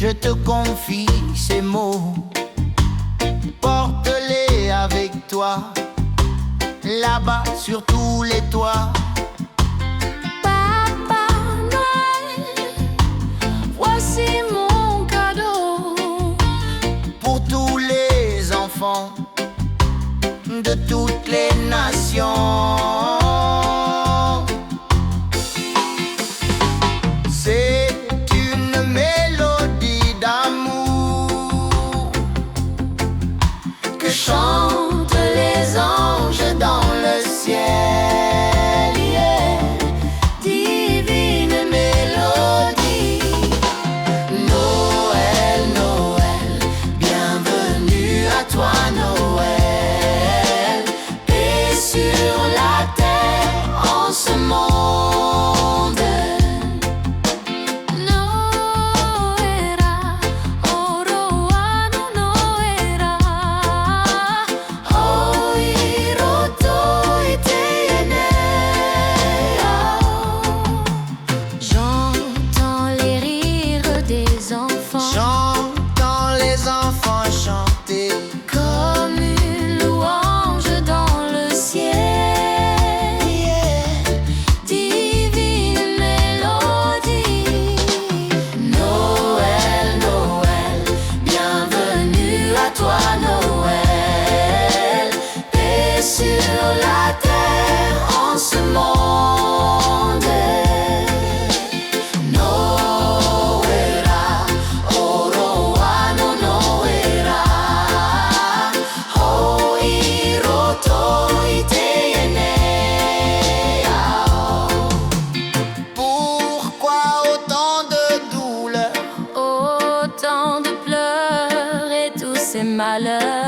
je te confie ces mots. Porte-les avec toi, là-bas sur tous les toits. Papa Noël, voici mon cadeau Pour tous les enfants de toutes les nations. C'est une mélodie d'amour que chantent les anges dans le ciel. Yeah. Divine mélodie. Noël, Noël, bienvenue à toi Noël. Paix sur la terre en ce monde. J'entends les enfants chanter Comme une louange dans le ciel. Yeah. Divine mélodie. Noël, Noël, bienvenue à toi Noël. Paix sur la terre en ce monde. Pourquoi autant de douleur? Autant de pleurs et tous ces malheurs.